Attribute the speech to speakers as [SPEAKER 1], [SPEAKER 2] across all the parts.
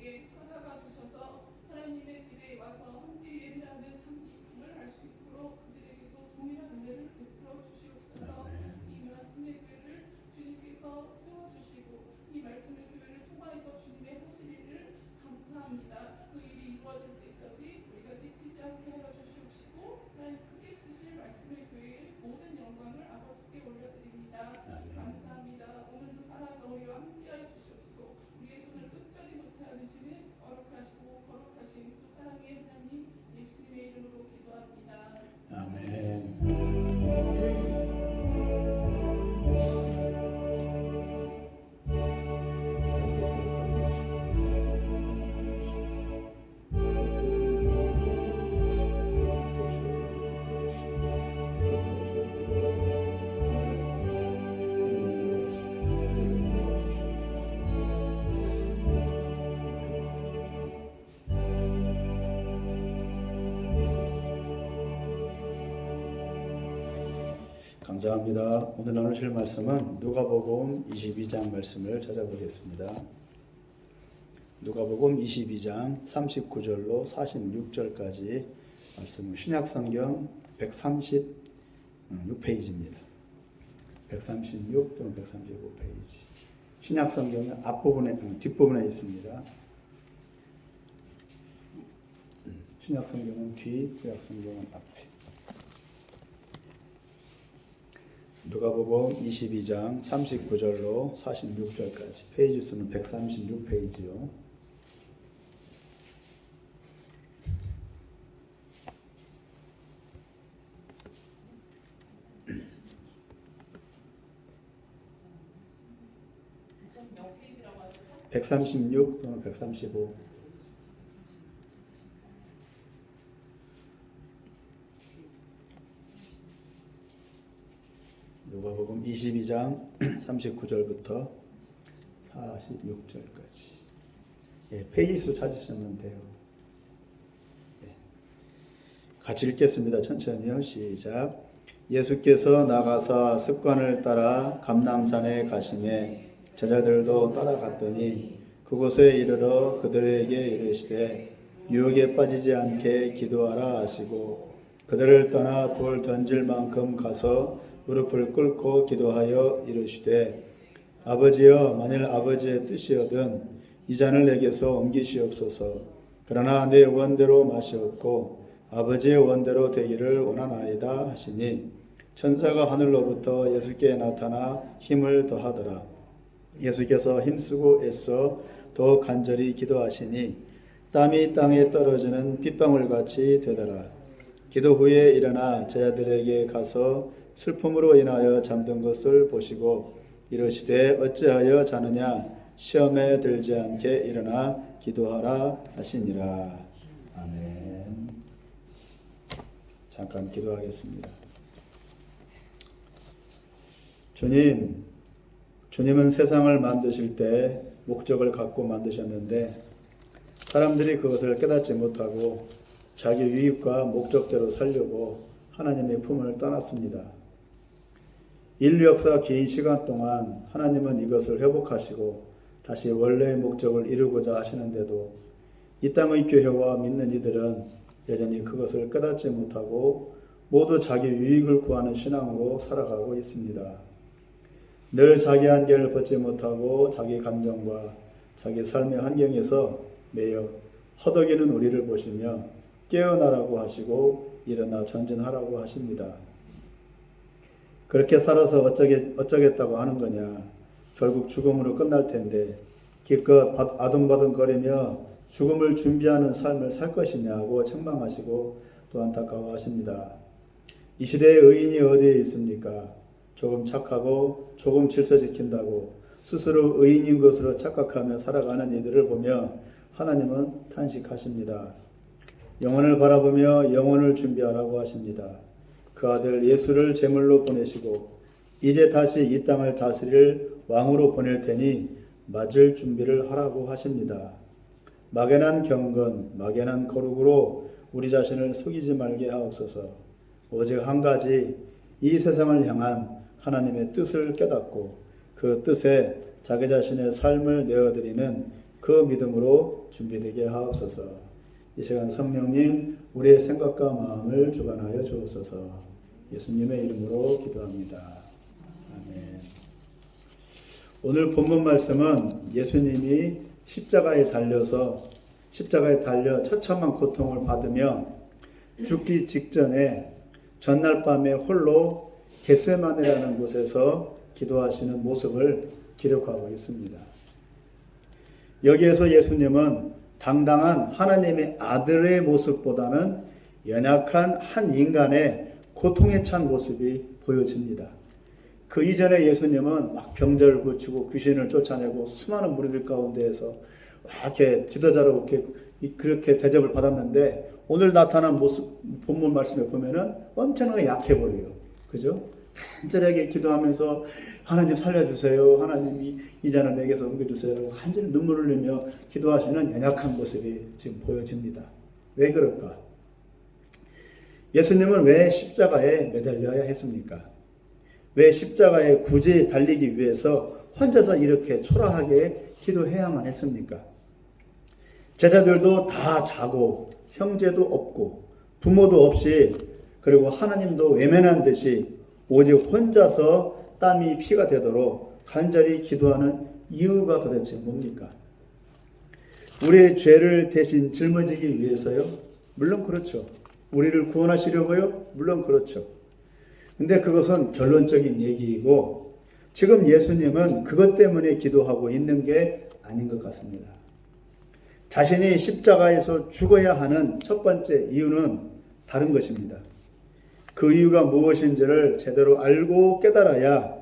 [SPEAKER 1] 우리에게 찾아가 주셔서 하나님의 집에 와서 함께 예배하는 참 기쁨을 알 수 있도록 그들에게도 동일한 은혜를 베풀어 주시옵소서. 이 말씀의 교회를 주님께서 채워주시고 이 말씀의 교회를 통하여서 주님의 하실 일을 감사합니다. 그 일이 이루어질 때까지 우리가 지치지 않게 하여 주시옵시고 하나님 크게 쓰실 말씀의 교회의 모든 영광을 아버지께 올려드립니다. 감사합니다. 오늘도 살아서 우리와 함께하여 주시옵고 우리의 손을 끝까지 놓지 않으시는 거룩하시고 거룩하신 또 사랑의 하나님 예수님의 이름으로 기도합니다.
[SPEAKER 2] 아멘. 감사합니다. 오늘 나누실 말씀은 누가복음 22장 말씀을 찾아보겠습니다. 누가복음 22장 39절로 46절까지 말씀은 신약성경 136페이지입니다. 136 또는 135페이지. 신약성경은 뒷부분에 있습니다. 신약성경은 뒤, 구약성경은 앞에. 누가복음 22장 39절로 46절까지 페이지 수는 136페이지요.
[SPEAKER 1] 몇 페이지라고 하셨죠?
[SPEAKER 2] 136 또는 135. 누가복음 22장 39절부터 46절까지. 페이지 수 찾으시면 돼요. 같이 읽겠습니다. 천천히요. 시작. 예수께서 나가사 습관을 따라 감람산에 가시매 제자들도 따라갔더니 그곳에 이르러 그들에게 이르시되 유혹에 빠지지 않게 기도하라 하시고 그들을 떠나 돌 던질 만큼 가서 무릎을 꿇고 기도하여 이르시되 아버지여 만일 아버지의 뜻이거든 이 잔을 내게서 옮기시옵소서. 그러나 내 원대로 마시옵고 아버지의 원대로 되기를 원하나이다 하시니 천사가 하늘로부터 예수께 나타나 힘을 더하더라. 예수께서 힘쓰고 애써 더 간절히 기도하시니 땀이 땅에 떨어지는 빗방울같이 되더라. 기도 후에 일어나 제자들에게 가서 슬픔으로 인하여 잠든 것을 보시고 이르시되 어찌하여 자느냐 시험에 들지 않게 일어나 기도하라 하시니라. 아멘. 잠깐 기도하겠습니다. 주님은 세상을 만드실 때 목적을 갖고 만드셨는데 사람들이 그것을 깨닫지 못하고 자기 유익과 목적대로 살려고 하나님의 품을 떠났습니다. 인류 역사 긴 시간 동안 하나님은 이것을 회복하시고 다시 원래의 목적을 이루고자 하시는데도 이 땅의 교회와 믿는 이들은 여전히 그것을 깨닫지 못하고 모두 자기 유익을 구하는 신앙으로 살아가고 있습니다. 늘 자기 한계를 벗지 못하고 자기 감정과 자기 삶의 환경에서 매여 허덕이는 우리를 보시며 깨어나라고 하시고 일어나 전진하라고 하십니다. 그렇게 살아서 어쩌겠다고 하는 거냐. 결국 죽음으로 끝날 텐데 기껏 아둥바둥거리며 죽음을 준비하는 삶을 살 것이냐고 책망하시고 또 안타까워하십니다. 이 시대의 의인이 어디에 있습니까? 조금 착하고 조금 질서 지킨다고 스스로 의인인 것으로 착각하며 살아가는 이들을 보며 하나님은 탄식하십니다. 영혼을 바라보며 영혼을 준비하라고 하십니다. 그 아들 예수를 제물로 보내시고 이제 다시 이 땅을 다스릴 왕으로 보낼 테니 맞을 준비를 하라고 하십니다. 막연한 경건, 막연한 거룩으로 우리 자신을 속이지 말게 하옵소서. 오직 한 가지, 이 세상을 향한 하나님의 뜻을 깨닫고 그 뜻에 자기 자신의 삶을 내어드리는 그 믿음으로 준비되게 하옵소서. 이 시간 성령님 우리의 생각과 마음을 주관하여 주옵소서. 예수님의 이름으로 기도합니다. 아멘. 오늘 본문 말씀은 예수님이 십자가에 달려 처참한 고통을 받으며 죽기 직전에 전날 밤에 홀로 겟세마네라는 곳에서 기도하시는 모습을 기록하고 있습니다. 여기에서 예수님은 당당한 하나님의 아들의 모습보다는 연약한 한 인간의 고통에 찬 모습이 보여집니다. 그 이전에 예수님은 막 병자를 고치고 귀신을 쫓아내고 수많은 무리들 가운데에서 이렇게 지도자로 그렇게 대접을 받았는데 오늘 나타난 모습, 본문 말씀에 보면은 엄청나게 약해 보여요. 그죠? 간절하게 기도하면서 하나님 살려주세요. 하나님 이 잔을 내게서 옮겨주세요. 간절히 눈물을 흘리며 기도하시는 연약한 모습이 지금 보여집니다. 왜 그럴까? 예수님은 왜 십자가에 매달려야 했습니까? 왜 십자가에 굳이 달리기 위해서 혼자서 이렇게 초라하게 기도해야만 했습니까? 제자들도 다 자고 형제도 없고 부모도 없이 그리고 하나님도 외면한 듯이 오직 혼자서 땀이 피가 되도록 간절히 기도하는 이유가 도대체 뭡니까? 우리의 죄를 대신 짊어지기 위해서요? 물론 그렇죠. 우리를 구원하시려고요? 물론 그렇죠. 근데 그것은 결론적인 얘기이고 지금 예수님은 그것 때문에 기도하고 있는 게 아닌 것 같습니다. 자신이 십자가에서 죽어야 하는 첫 번째 이유는 다른 것입니다. 그 이유가 무엇인지를 제대로 알고 깨달아야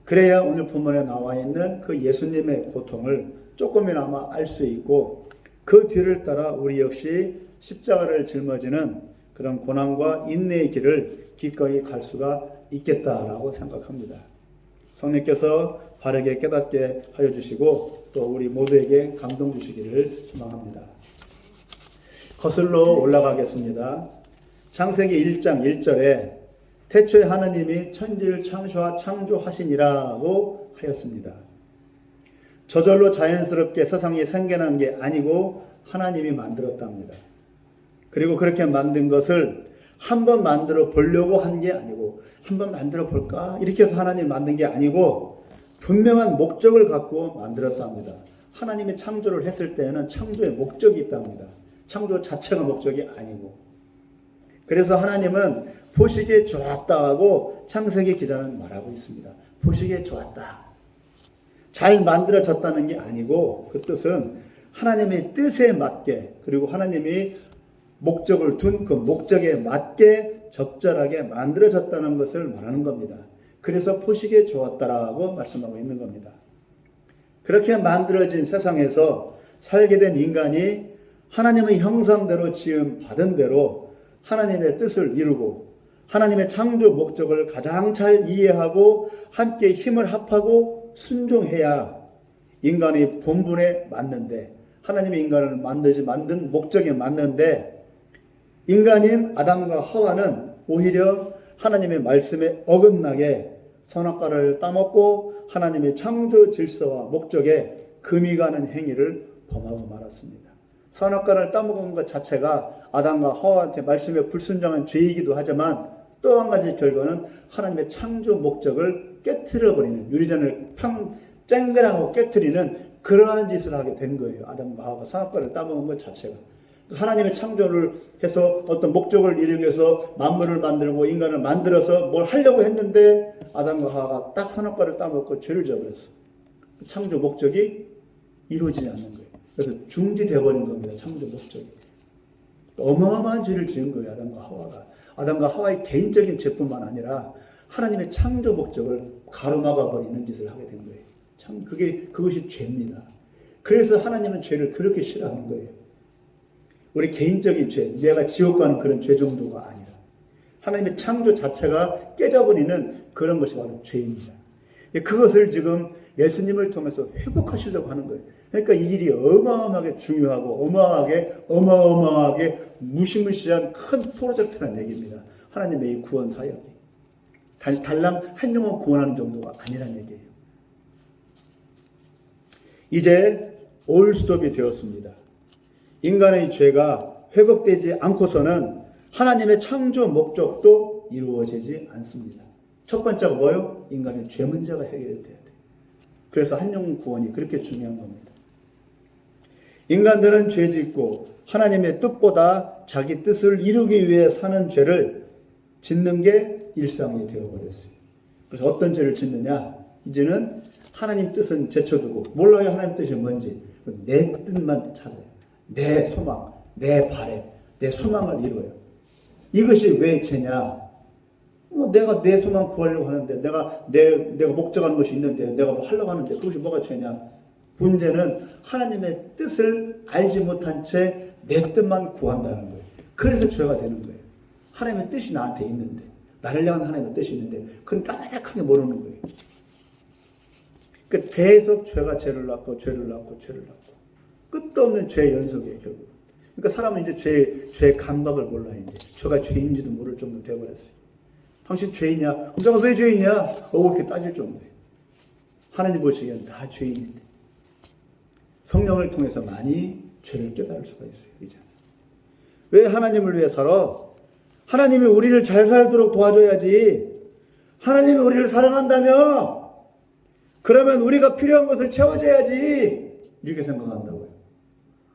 [SPEAKER 2] 그래야 오늘 본문에 나와 있는 그 예수님의 고통을 조금이나마 알 수 있고 그 뒤를 따라 우리 역시 십자가를 짊어지는 그런 고난과 인내의 길을 기꺼이 갈 수가 있겠다라고 생각합니다. 성령께서 바르게 깨닫게 하여 주시고 또 우리 모두에게 감동 주시기를 소망합니다. 거슬러 올라가겠습니다. 창세기 1장 1절에 태초에 하나님이 천지를 창조하시니라고 하였습니다. 저절로 자연스럽게 세상이 생겨난 게 아니고 하나님이 만들었답니다. 그리고 그렇게 만든 것을 한번 만들어 보려고 한 게 아니고 한번 만들어 볼까? 이렇게 해서 하나님이 만든 게 아니고 분명한 목적을 갖고 만들었답니다. 하나님이 창조를 했을 때에는 창조의 목적이 있답니다. 창조 자체가 목적이 아니고. 그래서 하나님은 보시기에 좋았다 하고 창세기 기자는 말하고 있습니다. 보시기에 좋았다. 잘 만들어졌다는 게 아니고 그 뜻은 하나님의 뜻에 맞게 그리고 하나님이 목적을 둔 그 목적에 맞게 적절하게 만들어졌다는 것을 말하는 겁니다. 그래서 보시기에 좋았다라고 말씀하고 있는 겁니다. 그렇게 만들어진 세상에서 살게 된 인간이 하나님의 형상대로 지음 받은 대로 하나님의 뜻을 이루고 하나님의 창조 목적을 가장 잘 이해하고 함께 힘을 합하고 순종해야 인간의 본분에 맞는데 하나님의 인간을 만든 목적에 맞는데 인간인 아담과 하와는 오히려 하나님의 말씀에 어긋나게 선악과를 따먹고 하나님의 창조 질서와 목적에 금이 가는 행위를 범하고 말았습니다. 선악과를 따먹은 것 자체가 아담과 하와한테 말씀에 불순종한 죄이기도 하지만 또 한 가지 결과는 하나님의 창조 목적을 깨트려버리는 유리잔을 쨍그랑하고 깨트리는 그러한 짓을 하게 된 거예요. 아담과 하와가 선악과를 따먹은 것 자체가. 하나님의 창조를 해서 어떤 목적을 이루기 위해서 만물을 만들고 인간을 만들어서 뭘 하려고 했는데 아담과 하와가 딱 선악과를 따먹고 죄를 져버렸어. 창조 목적이 이루어지지 않는 거예요. 그래서 중지되어버린 겁니다. 창조 목적이. 어마어마한 죄를 지은 거예요. 아담과 하와가. 아담과 하와의 개인적인 죄뿐만 아니라 하나님의 창조 목적을 가로막아버리는 짓을 하게 된 거예요. 참 그것이 죄입니다. 그래서 하나님은 죄를 그렇게 싫어하는 거예요. 우리 개인적인 죄, 내가 지옥 가는 그런 죄 정도가 아니라 하나님의 창조 자체가 깨져버리는 그런 것이 바로 죄입니다. 그것을 지금 예수님을 통해서 회복하시려고 하는 거예요. 그러니까 이 일이 어마어마하게 중요하고 어마어마하게 무시무시한 큰 프로젝트라는 얘기입니다. 하나님의 이 구원 사역이. 달랑 한 영혼 구원하는 정도가 아니라는 얘기예요. 이제 올스톱이 되었습니다. 인간의 죄가 회복되지 않고서는 하나님의 창조 목적도 이루어지지 않습니다. 첫 번째가 뭐예요? 인간의 죄 문제가 해결돼야 돼요. 그래서 한영 구원이 그렇게 중요한 겁니다. 인간들은 죄 짓고 하나님의 뜻보다 자기 뜻을 이루기 위해 사는 죄를 짓는 게 일상이 되어버렸어요. 그래서 어떤 죄를 짓느냐? 이제는 하나님 뜻은 제쳐두고 몰라요. 하나님 뜻이 뭔지. 내 뜻만 찾아요. 내 소망, 내 바람, 내 소망을 이루어요. 이것이 왜 죄냐? 내가 내 소망 구하려고 하는데, 내가 목적하는 것이 있는데, 내가 뭐 하려고 하는데, 그것이 뭐가 죄냐? 문제는 하나님의 뜻을 알지 못한 채 내 뜻만 구한다는 거예요. 그래서 죄가 되는 거예요. 하나님의 뜻이 나한테 있는데, 나를 향한 하나님의 뜻이 있는데, 그건 까마득하게 모르는 거예요. 그러니까 계속 죄가 죄를 낳고, 죄를 낳고, 죄를 낳고, 끝도 없는 죄의 연속이에요, 결국. 그러니까 사람은 이제 죄의 감각을 몰라요, 이제. 죄가 죄인지도 모를 정도 되어버렸어요. 당신 죄인이야? 내가 왜 죄인이야? 이렇게 따질 정도예요. 하나님 보시기엔 다 죄인인데. 성령을 통해서 많이 죄를 깨달을 수가 있어요. 이제. 왜 하나님을 위해 살아? 하나님이 우리를 잘 살도록 도와줘야지. 하나님이 우리를 사랑한다며? 그러면 우리가 필요한 것을 채워줘야지. 이렇게 생각한다고요.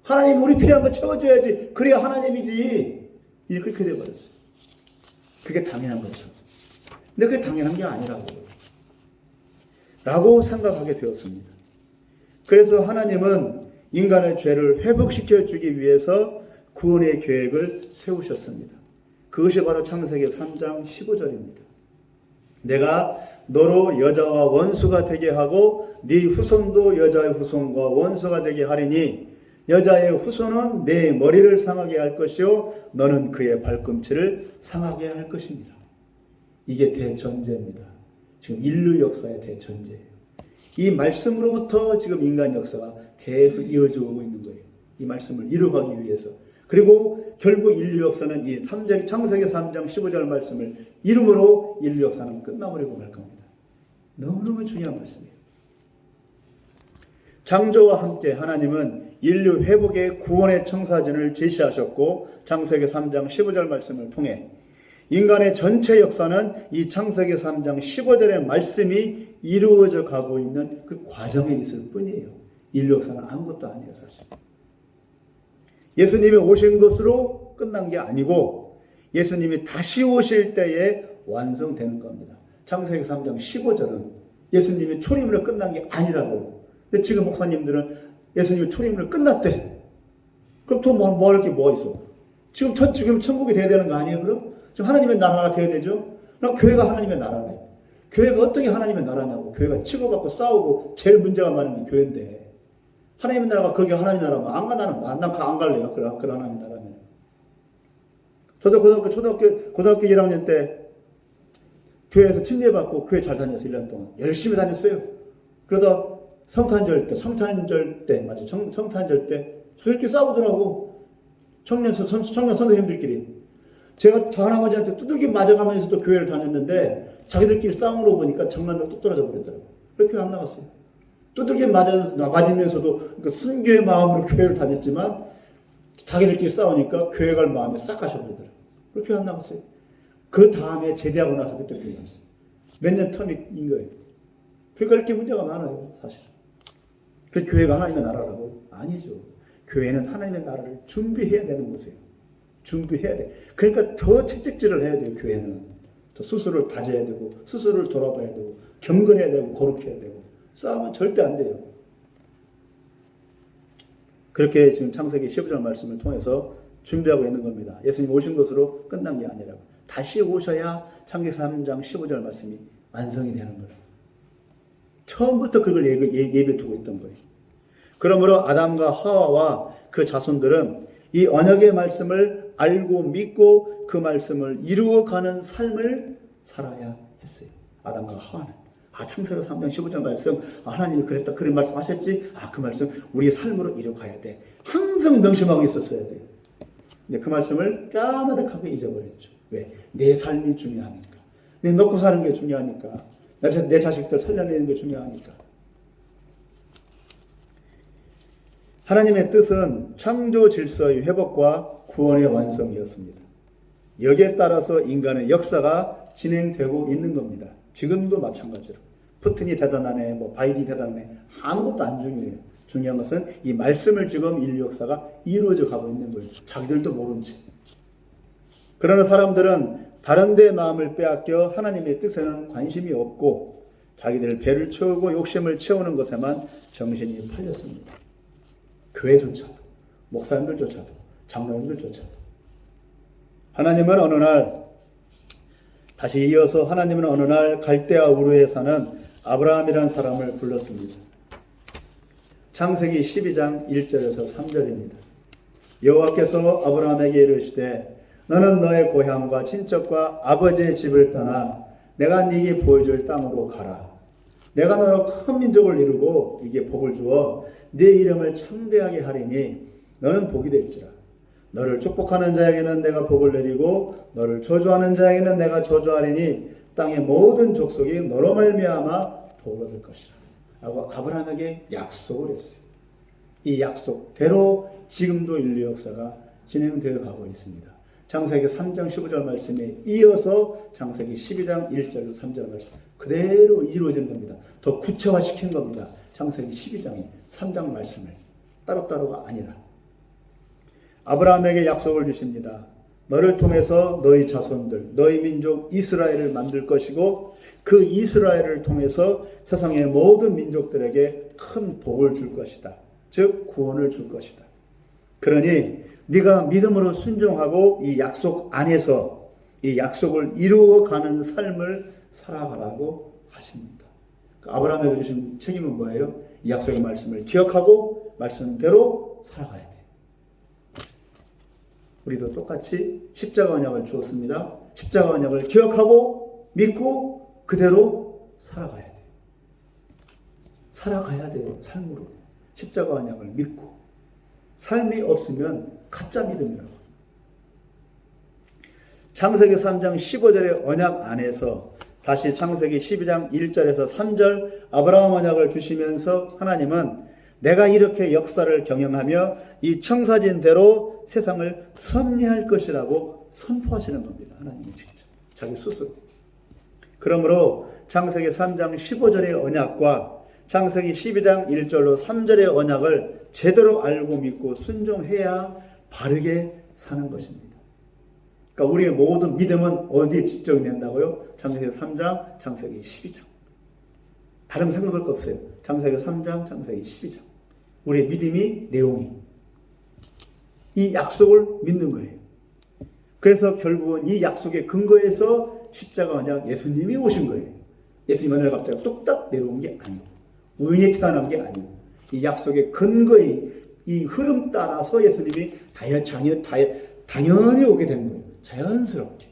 [SPEAKER 2] 하나님 우리 필요한 거 채워줘야지. 그래야 하나님이지. 이제 그렇게 돼버렸어요. 그게 당연한 거죠. 근데 그게 당연한 게 아니라고요. 라고 생각하게 되었습니다. 그래서 하나님은 인간의 죄를 회복시켜 주기 위해서 구원의 계획을 세우셨습니다. 그것이 바로 창세기 3장 15절입니다. 내가 너로 여자와 원수가 되게 하고 네 후손도 여자의 후손과 원수가 되게 하리니 여자의 후손은 내 머리를 상하게 할 것이요 너는 그의 발꿈치를 상하게 할 것입니다. 이게 대전제입니다. 지금 인류 역사의 대전제예요. 이 말씀으로부터 지금 인간 역사가 계속 이어져 오고 있는 거예요. 이 말씀을 이루어가기 위해서. 그리고 결국 인류 역사는 이 창세기 3장 15절 말씀을 이름으로 인류 역사는 끝나버리고 말 겁니다. 너무너무 중요한 말씀이에요. 창조와 함께 하나님은 인류 회복의 구원의 청사진을 제시하셨고 창세기 3장 15절 말씀을 통해 인간의 전체 역사는 이 창세기 3장 15절의 말씀이 이루어져 가고 있는 그 과정에 있을 뿐이에요. 인류 역사는 아무것도 아니에요, 사실. 예수님이 오신 것으로 끝난 게 아니고 예수님이 다시 오실 때에 완성되는 겁니다. 창세기 3장 15절은 예수님이 초림으로 끝난 게 아니라고요. 근데 지금 목사님들은 예수님이 초림으로 끝났대. 그럼 또 뭐 할 게 뭐가 있어? 지금 천국이 돼야 되는 거 아니에요, 그럼? 지금 하나님의 나라가 돼야 되죠? 그럼 교회가 하나님의 나라네. 교회가 어떻게 하나님의 나라냐고. 교회가 치고받고 싸우고 제일 문제가 많은 게 교회인데. 하나님의 나라가 거기 하나님의 나라면 안 가나는 난 안 갈래요. 그런 하나님의 나라면. 저도 고등학교 1학년 때 교회에서 침례받고 교회 잘 다녔어요. 1년 동안. 열심히 다녔어요. 그러다 성탄절 때 저렇게 싸우더라고. 청년 선생님들끼리. 제가 저 할아버지한테 두들기 맞아가면서도 교회를 다녔는데 자기들끼리 싸움으로 보니까 정말로 뚝 떨어져 버리더라고요. 그래서 교회 안 나갔어요. 두들기 맞으면서도 그러니까 순교의 마음으로 교회를 다녔지만 자기들끼리 싸우니까 교회 갈 마음이 싹 가셔버리더라고요. 그래서 교회 안 나갔어요. 그 다음에 제대하고 나서 그때 교회 갔어요. 몇 년 텀인 거예요. 교회가 이렇게 문제가 많아요, 사실. 그래서 교회가 하나님의 나라라고? 아니죠. 교회는 하나님의 나라를 준비해야 되는 곳이에요. 준비해야 돼. 그러니까 더 채찍질을 해야 돼요, 교회는. 더 스스로를 다져야 되고, 스스로를 돌아봐야 되고, 경건해야 되고, 거룩해야 되고. 싸우면 절대 안 돼요. 그렇게 지금 창세기 15절 말씀을 통해서 준비하고 있는 겁니다. 예수님 오신 것으로 끝난 게 아니라고. 다시 오셔야 창세기 3장 15절 말씀이 완성이 되는 거예요. 처음부터 그걸 예비에 두고 있던 거예요. 그러므로 아담과 하와와 그 자손들은 이 언약의 말씀을 알고 믿고 그 말씀을 이루어가는 삶을 살아야 했어요. 아담과 하와는. 창세기 3장 15절 말씀, 하나님이 그랬다, 그런 말씀 하셨지? 그 말씀 우리의 삶으로 이루어가야 돼. 항상 명심하고 있었어야 돼요. 근데 그 말씀을 까마득하게 잊어버렸죠. 왜? 내 삶이 중요하니까. 내 먹고 사는 게 중요하니까. 내 자식들 살려내는 게 중요하니까. 하나님의 뜻은 창조 질서의 회복과 구원의 완성이었습니다. 여기에 따라서 인간의 역사가 진행되고 있는 겁니다. 지금도 마찬가지로. 푸틴이 대단하네, 바이든이 대단하네, 아무것도 안 중요해요. 중요한 것은 이 말씀을 지금 인류 역사가 이루어져 가고 있는 거예요. 자기들도 모른 채. 그러나 사람들은 다른 데 마음을 빼앗겨 하나님의 뜻에는 관심이 없고 자기들 배를 채우고 욕심을 채우는 것에만 정신이 팔렸습니다. 교회조차도, 목사님들조차도, 장로님들조차도. 하나님은 어느 날, 다시 이어서 하나님은 어느 날 갈대아 우르에 사는 아브라함이라는 사람을 불렀습니다. 창세기 12장 1절에서 3절입니다. 여호와께서 아브라함에게 이르시되 너는 너의 고향과 친척과 아버지의 집을 떠나 내가 네게 보여줄 땅으로 가라. 내가 너로 큰 민족을 이루고 네게 복을 주어 네 이름을 창대하게 하리니 너는 복이 될지라. 너를 축복하는 자에게는 내가 복을 내리고 너를 저주하는 자에게는 내가 저주하리니 땅의 모든 족속이 너로 말미암아 복을 얻을 것이라 라고 아브라함에게 약속을 했어요. 이 약속대로 지금도 인류 역사가 진행되어 가고 있습니다. 창세기 3장 15절 말씀에 이어서 창세기 12장 1절 3절 말씀 그대로 이루어진 겁니다. 더 구체화시킨 겁니다. 창세기 12장에 3장 말씀을 따로따로가 아니라 아브라함에게 약속을 주십니다. 너를 통해서 너희 자손들, 너희 민족 이스라엘을 만들 것이고 그 이스라엘을 통해서 세상의 모든 민족들에게 큰 복을 줄 것이다. 즉 구원을 줄 것이다. 그러니 네가 믿음으로 순종하고 이 약속 안에서 이 약속을 이루어가는 삶을 살아가라고 하십니다. 아브라함에게 주신 책임은 뭐예요? 이 약속의 말씀을 기억하고 말씀대로 살아가야 돼요. 우리도 똑같이 십자가 언약을 주었습니다. 십자가 언약을 기억하고 믿고 그대로 살아가야 돼요. 살아가야 돼요. 삶으로. 십자가 언약을 믿고. 삶이 없으면 가짜 믿음이라고. 창세기 3장 15절의 언약 안에서 다시 창세기 12장 1절에서 3절 아브라함 언약을 주시면서 하나님은 내가 이렇게 역사를 경영하며 이 청사진대로 세상을 섭리할 것이라고 선포하시는 겁니다. 하나님이 직접 자기 스스로. 그러므로 창세기 3장 15절의 언약과 창세기 12장 1절로 3절의 언약을 제대로 알고 믿고 순종해야 바르게 사는 것입니다. 그러니까 우리의 모든 믿음은 어디에 집중이 된다고요? 창세기 3장, 창세기 12장. 다른 생각할 거 없어요. 창세기 3장, 창세기 12장. 우리의 믿음이 내용이 이 약속을 믿는 거예요. 그래서 결국은 이 약속의 근거에서 십자가 언약 예수님이 오신 거예요. 예수님 하늘 갑자기 뚝딱 내려온 게 아니고 우연히 태어난 게 아니고 이 약속의 근거의 이 흐름 따라서 예수님이 당연히 오게 된 거예요. 자연스럽게.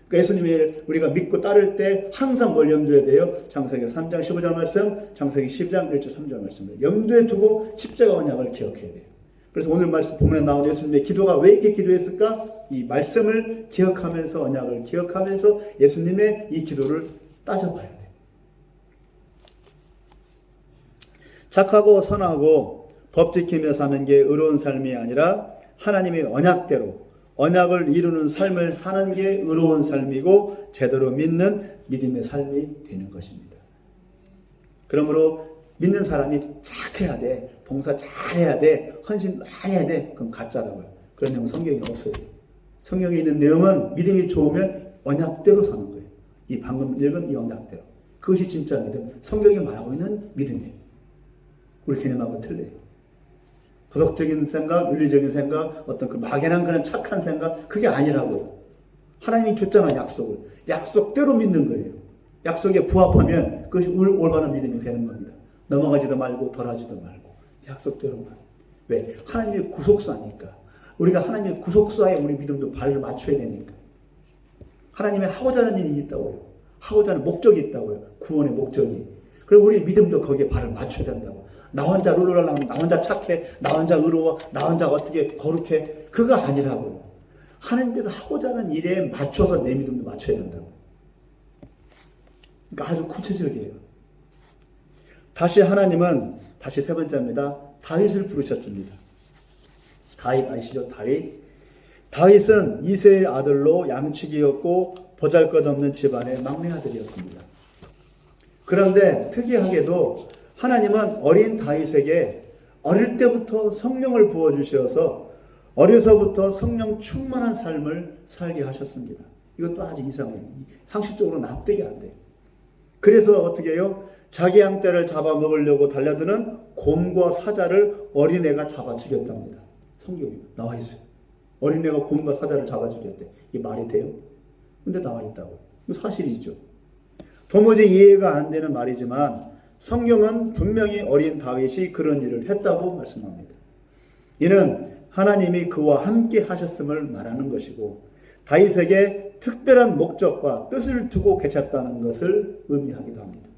[SPEAKER 2] 그러니까 예수님을 우리가 믿고 따를 때 항상 뭘 염두에 돼요? 창세기 3장 15절 말씀, 창세기 10장 1절 3절 말씀을 염두에 두고 십자가 언약을 기억해야 돼요. 그래서 오늘 말씀 본문에 나온 예수님의 기도가 왜 이렇게 기도했을까? 이 말씀을 기억하면서 언약을 기억하면서 예수님의 이 기도를 따져봐야 돼요. 착하고 선하고 법 지키며 사는 게 의로운 삶이 아니라 하나님의 언약대로 언약을 이루는 삶을 사는 게 의로운 삶이고 제대로 믿는 믿음의 삶이 되는 것입니다. 그러므로 믿는 사람이 착해야 돼. 봉사 잘해야 돼. 헌신 많이 해야 돼. 그건 가짜라고요. 그런 내용 성경이 없어요. 성경에 있는 내용은 믿음이 좋으면 언약대로 사는 거예요. 이 방금 읽은 이 언약대로. 그것이 진짜 믿음. 성경이 말하고 있는 믿음이에요. 우리 개념하고 틀려요. 도덕적인 생각, 윤리적인 생각, 어떤 그 막연한 그런 착한 생각, 그게 아니라고요. 하나님이 줬잖아요, 약속을. 약속대로 믿는 거예요. 약속에 부합하면 그것이 올바른 믿음이 되는 겁니다. 넘어가지도 말고 덜하지도 말고 약속대로만. 왜? 하나님의 구속사니까. 우리가 하나님의 구속사에 우리 믿음도 발을 맞춰야 되니까. 하나님의 하고자 하는 일이 있다고요. 하고자 하는 목적이 있다고요. 구원의 목적이. 그리고 우리 믿음도 거기에 발을 맞춰야 된다고. 나 혼자 룰루랄라 하면 나 혼자 착해, 나 혼자 의로워, 나 혼자 어떻게 거룩해. 그거 아니라고요. 하나님께서 하고자 하는 일에 맞춰서 내 믿음도 맞춰야 된다고. 그러니까 아주 구체적이에요. 다시 하나님은 다시 세 번째입니다. 다윗을 부르셨습니다. 다윗 아시죠? 다윗은 이새의 아들로 양치기였고 보잘것없는 집안의 막내 아들이었습니다. 그런데 특이하게도 하나님은 어린 다윗에게 어릴 때부터 성령을 부어주셔서 어려서부터 성령 충만한 삶을 살게 하셨습니다. 이것도 아주 이상해요. 상식적으로 납득이 안 돼요. 그래서 어떻게 해요? 자기 양떼를 잡아먹으려고 달려드는 곰과 사자를 어린애가 잡아 죽였답니다. 성경에 나와 있어요. 어린애가 곰과 사자를 잡아 죽였대. 이게 말이 돼요? 근데 나와 있다고. 이거 사실이죠. 도무지 이해가 안 되는 말이지만 성경은 분명히 어린 다윗이 그런 일을 했다고 말씀합니다. 이는 하나님이 그와 함께 하셨음을 말하는 것이고 다윗에게 특별한 목적과 뜻을 두고 계셨다는 것을 의미하기도 합니다.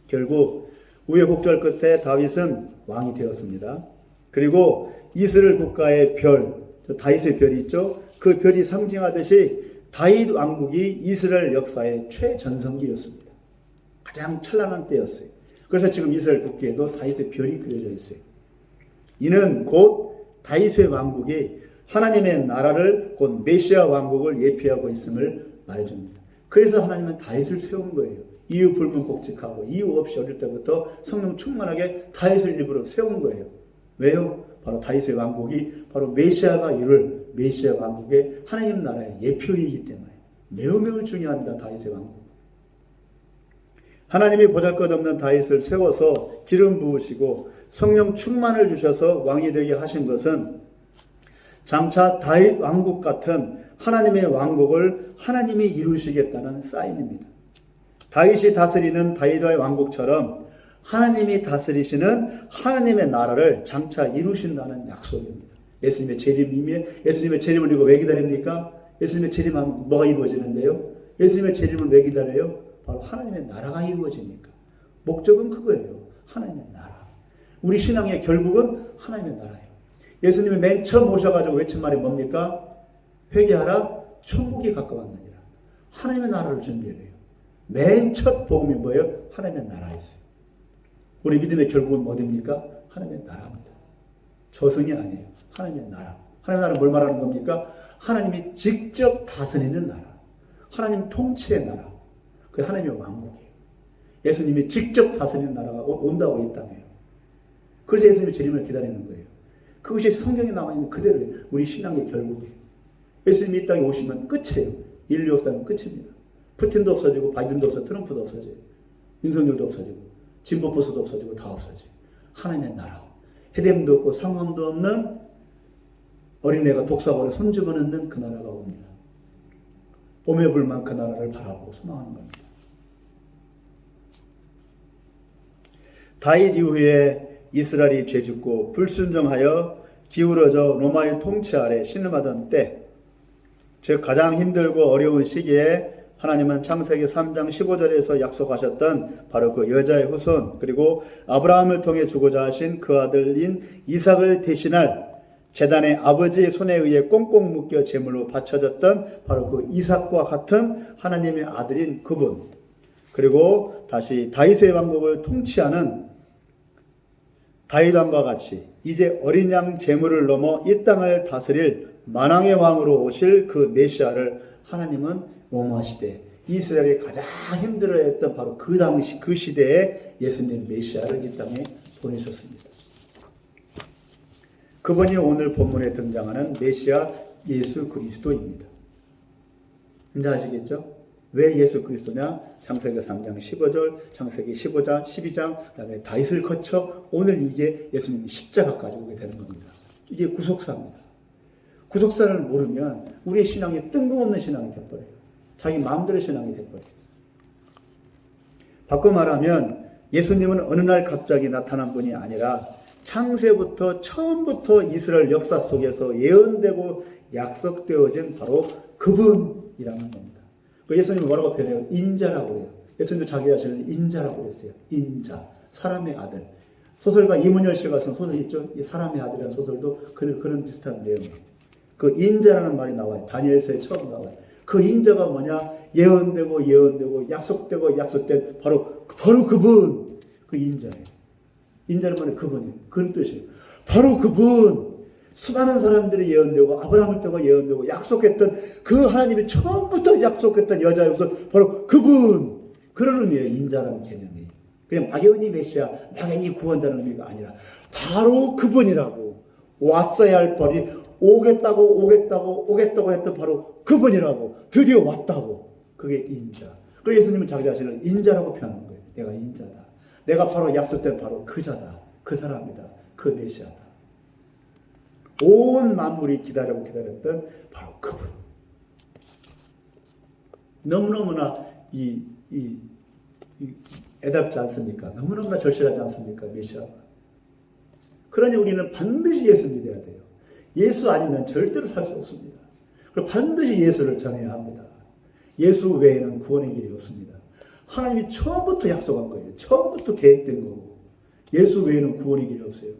[SPEAKER 2] 결국 우여곡절 끝에 다윗은 왕이 되었습니다. 그리고 이스라엘 국가의 별, 다윗의 별이 있죠. 그 별이 상징하듯이 다윗 왕국이 이스라엘 역사의 최전성기였습니다. 가장 찬란한 때였어요. 그래서 지금 이스라엘 국기에도 다윗의 별이 그려져 있어요. 이는 곧 다윗의 왕국이 하나님의 나라를 곧 메시아 왕국을 예표하고 있음을 말해줍니다. 그래서 하나님은 다윗을 세운 거예요. 이유 불문곡직하고 이유 없이 어릴 때부터 성령 충만하게 다윗을 입으로 세운 거예요. 왜요? 바로 다윗의 왕국이 바로 메시아가 이룰 메시아 왕국의 하나님 나라의 예표이기 때문에 매우 중요합니다. 다윗의 왕국. 하나님이 보잘것없는 다윗을 세워서 기름 부으시고 성령 충만을 주셔서 왕이 되게 하신 것은 장차 다윗 왕국 같은 하나님의 왕국을 하나님이 이루시겠다는 사인입니다. 다윗이 다스리는 다윗의 왕국처럼 하나님이 다스리시는 하나님의 나라를 장차 이루신다는 약속입니다. 예수님의 재림을 이거 왜 기다립니까? 예수님의 재림하면 뭐가 이루어지는데요? 예수님의 재림을 왜 기다려요? 바로 하나님의 나라가 이루어지니까. 목적은 그거예요. 하나님의 나라. 우리 신앙의 결국은 하나님의 나라예요. 예수님이 맨 처음 오셔가지고 외친 말이 뭡니까? 회개하라, 천국이 가까웠느니라. 하나님의 나라를 준비해요. 맨 첫 복음이 뭐예요? 하나님의 나라였어요. 우리 믿음의 결국은 어디입니까? 하나님의 나라입니다. 저승이 아니에요. 하나님의 나라. 하나님의 나라는 뭘 말하는 겁니까? 하나님이 직접 다스리는 나라. 하나님 통치의 나라. 그게 하나님의 왕국이에요. 예수님이 직접 다스리는 나라가 온다고 이 땅에요. 그래서 예수님의 재림을 기다리는 거예요. 그것이 성경에 나와 있는 그대로예요. 우리 신앙의 결국이에요. 예수님이 이 땅에 오시면 끝이에요. 인류 역사는 끝입니다. 푸틴도 없어지고 바이든도 없어지고 트럼프도 없어져요. 윤석열도 없어지고 진보 보수도 없어지고 다 없어져요. 하나님의 나라. 해됨도 없고 상황도 없는 어린애가 독사벌에 손주고 있는 그 나라가 옵니다. 오매불만 그 나라를 바라보고 소망하는 겁니다. 다윗 이후에 이스라엘이 죄짓고 불순종하여 기울어져 로마의 통치 아래 신음하던 때, 즉 가장 힘들고 어려운 시기에 하나님은 창세기 3장 15절에서 약속하셨던 바로 그 여자의 후손, 그리고 아브라함을 통해 주고자 하신 그 아들인 이삭을 대신할 제단의 아버지의 손에 의해 꽁꽁 묶여 제물로 바쳐졌던 바로 그 이삭과 같은 하나님의 아들인 그분, 그리고 다시 다윗의 왕국을 통치하는 다윗 왕과 같이 이제 어린 양 제물을 넘어 이 땅을 다스릴 만왕의 왕으로 오실 그 메시아를 하나님은 로마 시대 이스라엘이 가장 힘들어했던 바로 그 당시 그 시대에 예수님 메시아를 이 땅에 보내셨습니다. 그분이 오늘 본문에 등장하는 메시아 예수 그리스도입니다. 이제 아시겠죠? 왜 예수 그리스도냐? 창세기 3장 15절, 창세기 15장, 12장, 그 다음에 다윗을 거쳐 오늘 이게 예수님이 십자가까지 오게 되는 겁니다. 이게 구속사입니다. 구속사를 모르면 우리의 신앙이 뜬금없는 신앙이 돼버려요. 자기 마음대로 신앙이 돼버려요. 바꿔 말하면 예수님은 어느 날 갑자기 나타난 분이 아니라 창세부터 처음부터 이스라엘 역사 속에서 예언되고 약속되어진 바로 그분이라는 겁니다. 예수님은 뭐라고 표현해요? 인자라고 해요. 예수님도 자기 자신을 인자라고 그랬어요. 인자, 사람의 아들. 소설가 이문열 씨가 쓴 소설이 있죠. 이 사람의 아들이라는 소설도 그런 비슷한 내용이에요. 그 인자라는 말이 나와요. 다니엘서에 처음 나와요. 그 인자가 뭐냐? 예언되고 약속되고 약속된 바로 그분. 그 인자예요. 인자는 뭐냐? 그분이에요. 그런 뜻이에요. 바로 그분, 수많은 사람들이 예언되고 아브라함을 통해 예언되고 약속했던 그 하나님이 처음부터 약속했던 여자의 우선 바로 그분, 그런 의미예요. 인자라는 개념이. 그냥 막연히 메시아, 막연히 구원자라는 의미가 아니라 바로 그분이라고, 왔어야 할 벌이 오겠다고 했던 바로 그분이라고, 드디어 왔다고. 그게 인자. 그래서 예수님은 자기 자신을 인자라고 표현한 거예요. 내가 인자다. 내가 바로 약속된 바로 그 자다. 그 사람이다. 그 메시아다. 온 만물이 기다렸던 바로 그분. 너무너무나 애답지 않습니까? 너무너무나 절실하지 않습니까? 메시아가. 그러니 우리는 반드시 예수 믿어야 돼요. 예수 아니면 절대로 살 수 없습니다. 그리고 반드시 예수를 전해야 합니다. 예수 외에는 구원의 길이 없습니다. 하나님이 처음부터 약속한 거예요. 처음부터 계획된 거고. 예수 외에는 구원의 길이 없어요.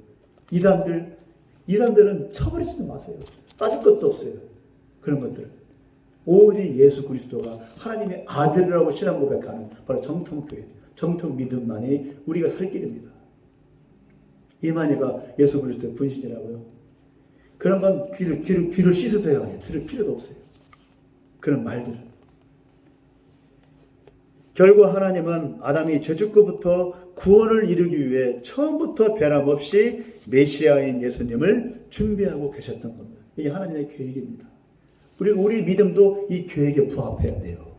[SPEAKER 2] 이단들은 쳐버리지도 마세요. 따질 것도 없어요. 그런 것들. 오직 예수 그리스도가 하나님의 아들이라고 신앙 고백하는 바로 정통교회, 정통 믿음만이 우리가 살 길입니다. 이만희가 예수 그리스도의 분신이라고요. 그런 건 귀를 씻으세요. 들을 필요도 없어요. 그런 말들은. 결국 하나님은 아담이 죄죽고부터 구원을 이루기 위해 처음부터 변함없이 메시아인 예수님을 준비하고 계셨던 겁니다. 이게 하나님의 계획입니다. 우리 믿음도 이 계획에 부합해야 돼요.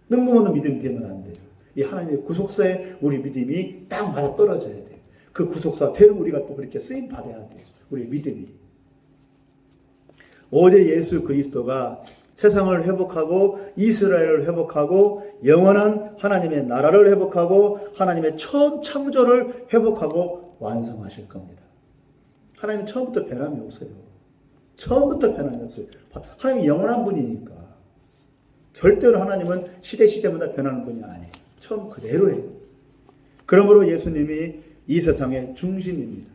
[SPEAKER 2] 능금없는 믿음이 되면 안 돼요. 이 하나님의 구속사에 우리 믿음이 딱 맞아 떨어져야 돼요. 그 구속사대로 우리가 또 그렇게 쓰임 받아야 돼요. 우리 믿음이. 오직 예수 그리스도가 세상을 회복하고 이스라엘을 회복하고 영원한 하나님의 나라를 회복하고 하나님의 처음 창조를 회복하고 완성하실 겁니다. 하나님은 처음부터 변함이 없어요. 처음부터 변함이 없어요. 하나님이 영원한 분이니까. 절대로 하나님은 시대마다 변하는 분이 아니에요. 처음 그대로예요. 그러므로 예수님이 이 세상의 중심입니다.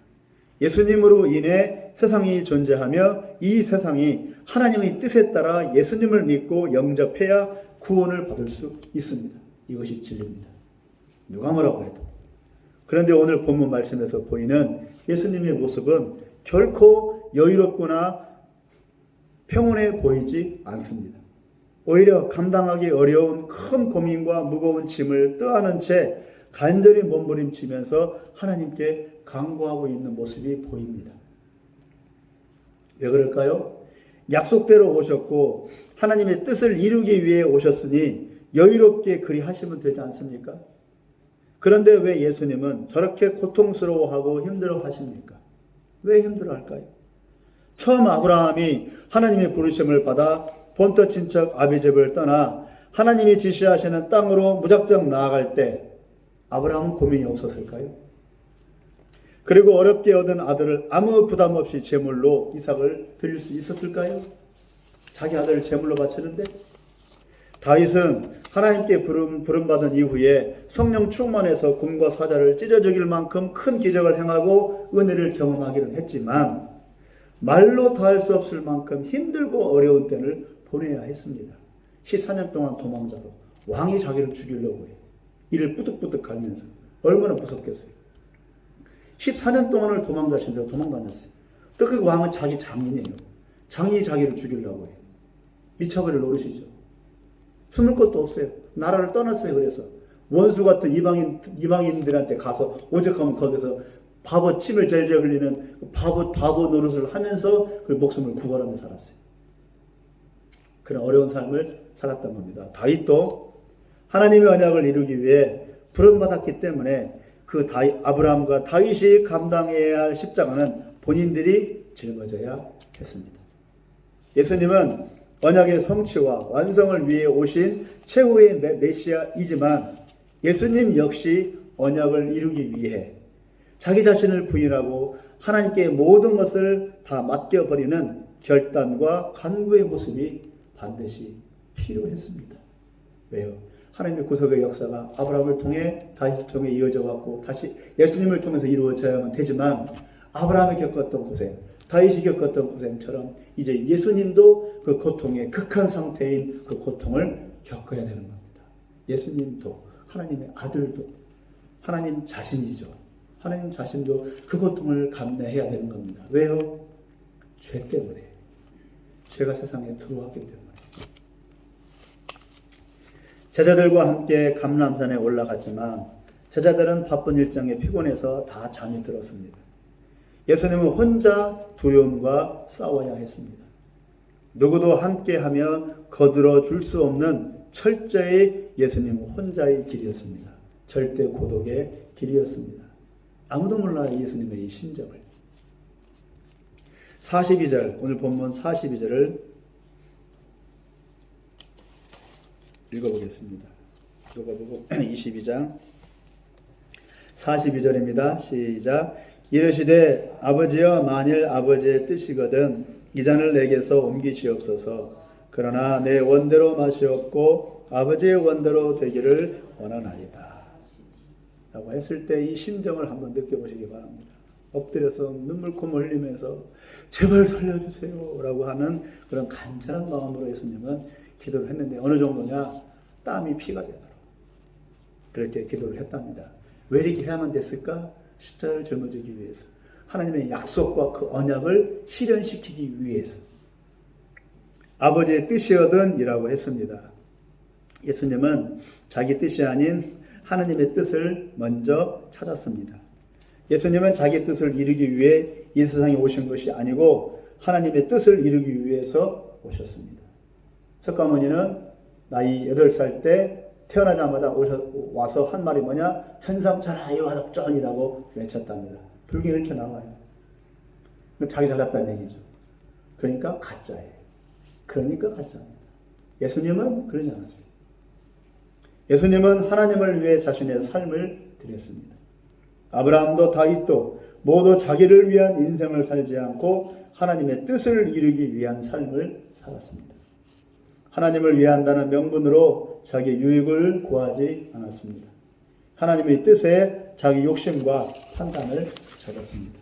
[SPEAKER 2] 예수님으로 인해 세상이 존재하며 이 세상이 하나님의 뜻에 따라 예수님을 믿고 영접해야 구원을 받을 수 있습니다. 이것이 진리입니다. 누가 뭐라고 해도. 그런데 오늘 본문 말씀에서 보이는 예수님의 모습은 결코 여유롭거나 평온해 보이지 않습니다. 오히려 감당하기 어려운 큰 고민과 무거운 짐을 떠안은 채 간절히 몸부림치면서 하나님께 간구하고 있는 모습이 보입니다. 왜 그럴까요? 약속대로 오셨고 하나님의 뜻을 이루기 위해 오셨으니 여유롭게 그리 하시면 되지 않습니까? 그런데 왜 예수님은 저렇게 고통스러워하고 힘들어 하십니까? 왜 힘들어 할까요? 처음 아브라함이 하나님의 부르심을 받아 본토 친척 아비집을 떠나 하나님이 지시하시는 땅으로 무작정 나아갈 때 아브라함은 고민이 없었을까요? 그리고 어렵게 얻은 아들을 아무 부담 없이 제물로 이삭을 드릴 수 있었을까요? 자기 아들을 제물로 바치는데 다윗은 하나님께 부름받은 이후에 성령 충만해서 곰과 사자를 찢어 죽일 만큼 큰 기적을 행하고 은혜를 경험하기는 했지만 말로 다 할 수 없을 만큼 힘들고 어려운 때를 보내야 했습니다. 14년 동안 도망자로 왕이 자기를 죽이려고 해요. 이를 뿌득뿌득 갈면서 얼마나 무섭겠어요. 14년 동안을 도망자신대로 도망다녔어요. 또 그 왕은 자기 장인이에요. 장인이 자기를 죽이려고 해요. 미쳐버릴 노릇이죠. 숨을 것도 없어요. 나라를 떠났어요. 그래서 원수 같은 이방인들한테 가서 오죽하면 거기서 바보 침을 절절 흘리는 바보 노릇을 하면서 그 목숨을 구걸하며 살았어요. 그런 어려운 삶을 살았던 겁니다. 다윗도 하나님의 언약을 이루기 위해 부름받았기 때문에 그 아브라함과 다윗이 감당해야 할 십자가는 본인들이 짊어져야 했습니다. 예수님은 언약의 성취와 완성을 위해 오신 최후의 메시아이지만 예수님 역시 언약을 이루기 위해 자기 자신을 부인하고 하나님께 모든 것을 다 맡겨버리는 결단과 간구의 모습이 반드시 필요했습니다. 왜요? 하나님의 구속의 역사가 아브라함을 통해 다윗을 통해 이어져 왔고 다시 예수님을 통해서 이루어져야만 되지만 아브라함이 겪었던 고생, 다윗이 겪었던 고생처럼 이제 예수님도 그 고통의 극한 상태인 그 고통을 겪어야 되는 겁니다. 예수님도 하나님의 아들도 하나님 자신이죠. 하나님 자신도 그 고통을 감내해야 되는 겁니다. 왜요? 죄 때문에. 죄가 세상에 들어왔기 때문에. 제자들과 함께 감람산에 올라갔지만 제자들은 바쁜 일정에 피곤해서 다 잠이 들었습니다. 예수님은 혼자 두려움과 싸워야 했습니다. 누구도 함께하며 거들어 줄 수 없는 철저히 예수님은 혼자의 길이었습니다. 절대 고독의 길이었습니다. 아무도 몰라요, 예수님의 이 심정을. 42절, 오늘 본문 42절을 읽어보겠습니다. 누가복음 22장 42절입니다. 시작. 이르시되 아버지여, 만일 아버지의 뜻이거든 이 잔을 내게서 옮기시옵소서. 그러나 내 원대로 마시옵고 아버지의 원대로 되기를 원하나이다. 라고 했을 때 이 심정을 한번 느껴보시기 바랍니다. 엎드려서 눈물콧물 흘리면서 제발 살려주세요 라고 하는 그런 간절한 마음으로 예수님은 기도를 했는데 어느 정도냐? 땀이 피가 되도록 그렇게 기도를 했답니다. 왜 이렇게 해야만 됐을까? 십자가를 짊어지기 위해서, 하나님의 약속과 그 언약을 실현시키기 위해서. 아버지의 뜻이거든 이라고 했습니다. 예수님은 자기 뜻이 아닌 하나님의 뜻을 먼저 찾았습니다. 예수님은 자기 뜻을 이루기 위해 이 세상에 오신 것이 아니고 하나님의 뜻을 이루기 위해서 오셨습니다. 석가모니는 나이 8살 때 태어나자마자 와서 한 말이 뭐냐? 천삼천하여 화덕전이라고 외쳤답니다. 불교에 이렇게 나와요. 자기 잘났다는 얘기죠. 그러니까 가짜예요. 그러니까 가짜입니다. 예수님은 그러지 않았어요. 예수님은 하나님을 위해 자신의 삶을 드렸습니다. 아브라함도 다윗도 모두 자기를 위한 인생을 살지 않고 하나님의 뜻을 이루기 위한 삶을 살았습니다. 하나님을 위한다는 명분으로 자기 유익을 구하지 않았습니다. 하나님의 뜻에 자기 욕심과 판단을 접었습니다.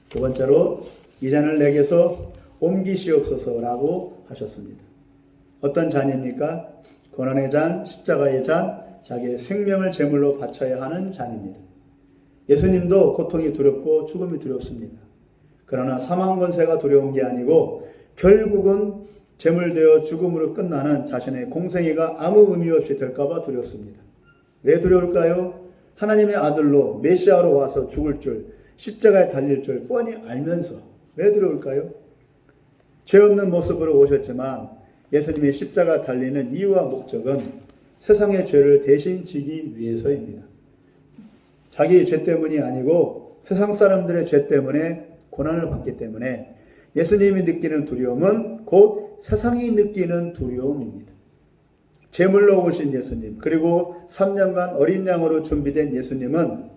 [SPEAKER 2] 두 번째로 이 잔을 내게서 옮기시옵소서라고 하셨습니다. 어떤 잔입니까? 고난의 잔, 십자가의 잔, 자기의 생명을 제물로 바쳐야 하는 잔입니다. 예수님도 고통이 두렵고 죽음이 두렵습니다. 그러나 사망 권세가 두려운 게 아니고 결국은 제물되어 죽음으로 끝나는 자신의 공생애가 아무 의미 없이 될까봐 두렵습니다. 왜 두려울까요? 하나님의 아들로 메시아로 와서 죽을 줄, 십자가에 달릴 줄 뻔히 알면서 왜 두려울까요? 죄 없는 모습으로 오셨지만 예수님이 십자가 달리는 이유와 목적은 세상의 죄를 대신 지기 위해서입니다. 자기의 죄 때문이 아니고 세상 사람들의 죄 때문에 고난을 받기 때문에 예수님이 느끼는 두려움은 곧 세상이 느끼는 두려움입니다. 제물로 오신 예수님, 그리고 3년간 어린 양으로 준비된 예수님은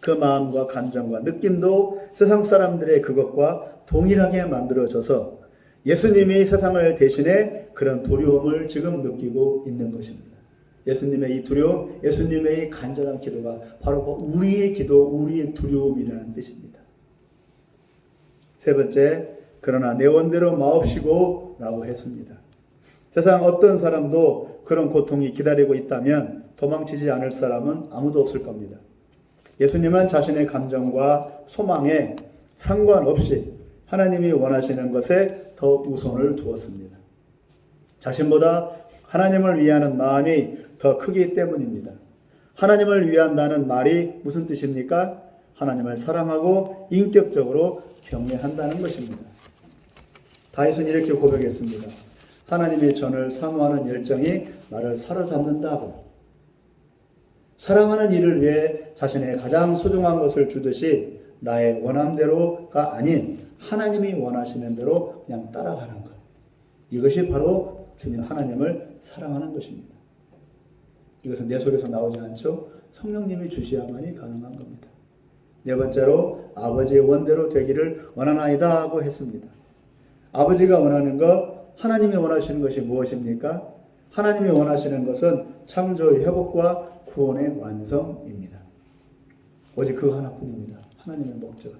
[SPEAKER 2] 그 마음과 감정과 느낌도 세상 사람들의 그것과 동일하게 만들어져서 예수님이 세상을 대신해 그런 두려움을 지금 느끼고 있는 것입니다. 예수님의 이 두려움, 예수님의 이 간절한 기도가 바로 우리의 기도, 우리의 두려움이라는 뜻입니다. 세 번째, 그러나 내 원대로 마옵시고 라고 했습니다. 세상 어떤 사람도 그런 고통이 기다리고 있다면 도망치지 않을 사람은 아무도 없을 겁니다. 예수님은 자신의 감정과 소망에 상관없이 하나님이 원하시는 것에 더 우선을 두었습니다. 자신보다 하나님을 위하는 마음이 더 크기 때문입니다. 하나님을 위한다는 말이 무슨 뜻입니까? 하나님을 사랑하고 인격적으로 경외한다는 것입니다. 다윗은 이렇게 고백했습니다. 하나님의 전을 사모하는 열정이 나를 사로잡는다고. 사랑하는 이를 위해 자신의 가장 소중한 것을 주듯이 나의 원함대로가 아닌 하나님이 원하시는 대로 그냥 따라가는 것. 이것이 바로 주님 하나님을 사랑하는 것입니다. 이것은 내 속에서 나오지 않죠. 성령님이 주셔야만이 가능한 겁니다. 네 번째로 아버지의 원대로 되기를 원하나이다 하고 했습니다. 아버지가 원하는 것, 하나님이 원하시는 것이 무엇입니까? 하나님이 원하시는 것은 창조의 회복과 구원의 완성입니다. 오직 그 하나뿐입니다. 하나님의 목적은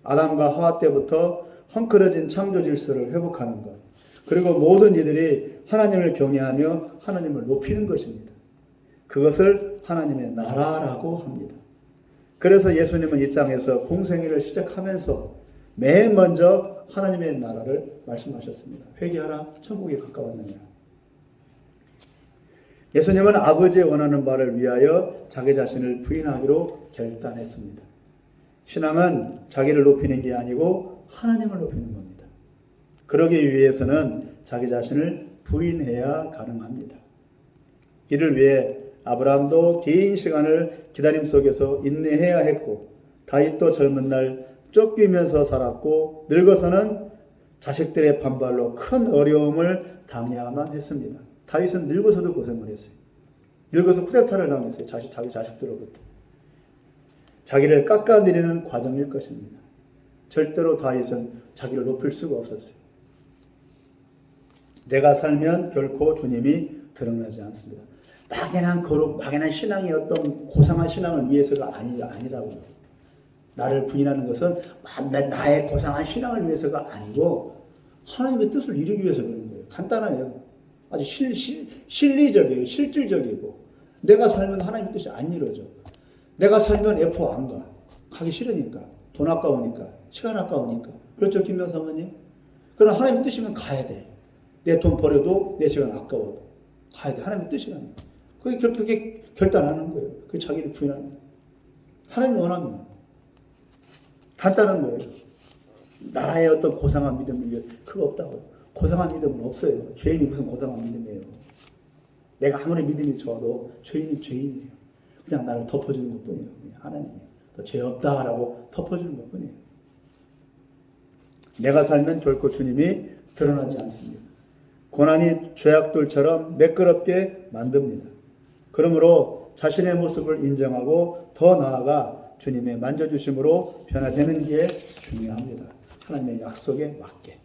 [SPEAKER 2] 아담과 하와 때부터 헝클어진 창조 질서를 회복하는 것, 그리고 모든 이들이 하나님을 경외하며 하나님을 높이는 것입니다. 그것을 하나님의 나라라고 합니다. 그래서 예수님은 이 땅에서 공생애를 시작하면서 맨 먼저 하나님의 나라를 말씀하셨습니다. 회개하라, 천국이 가까웠느니라. 예수님은 아버지의 원하는 바를 위하여 자기 자신을 부인하기로 결단했습니다. 신앙은 자기를 높이는 게 아니고 하나님을 높이는 겁니다. 그러기 위해서는 자기 자신을 부인해야 가능합니다. 이를 위해 아브라함도 긴 시간을 기다림 속에서 인내해야 했고, 다윗도 젊은 날 쫓기면서 살았고, 늙어서는 자식들의 반발로 큰 어려움을 당해야만 했습니다. 다윗은 늙어서도 고생을 했어요. 늙어서 쿠데타를 당했어요. 자기 자식들로부터. 자기를 깎아내리는 과정일 것입니다. 절대로 다윗은 자기를 높일 수가 없었어요. 내가 살면 결코 주님이 드러나지 않습니다. 막연한 거룩, 막연한 신앙이 어떤 고상한 신앙을 위해서가 아니라고요. 나를 부인하는 것은 나의 고상한 신앙을 위해서가 아니고 하나님의 뜻을 이루기 위해서 그런 거예요. 간단해요. 아주 실리적이에요. 실질적이고, 내가 살면 하나님의 뜻이 안 이루어져. 내가 살면 F 안 가. 가기 싫으니까. 돈 아까우니까. 시간 아까우니까. 그렇죠, 김명 사모님? 그러나 하나님의 뜻이면 가야 돼. 내 돈 버려도 내 시간 아까워도 가야 돼. 하나님의 뜻이라는 거예요. 그게 결단하는 거예요. 그게 자기를 부인하는 거예요. 하나님 원합니다. 간단한 거예요. 나의 어떤 고상한 믿음을 위해 그거 없다고요. 고상한 믿음은 없어요. 죄인이 무슨 고상한 믿음이에요. 내가 아무리 믿음이 좋아도 죄인이 죄인이에요. 그냥 나를 덮어주는 것뿐이에요. 하나님이 너 죄 없다라고 덮어주는 것뿐이에요. 내가 살면 결코 주님이 드러나지 않습니다. 고난이 죄악돌처럼 매끄럽게 만듭니다. 그러므로 자신의 모습을 인정하고 더 나아가 주님의 만져주심으로 변화되는 게 중요합니다. 하나님의 약속에 맞게.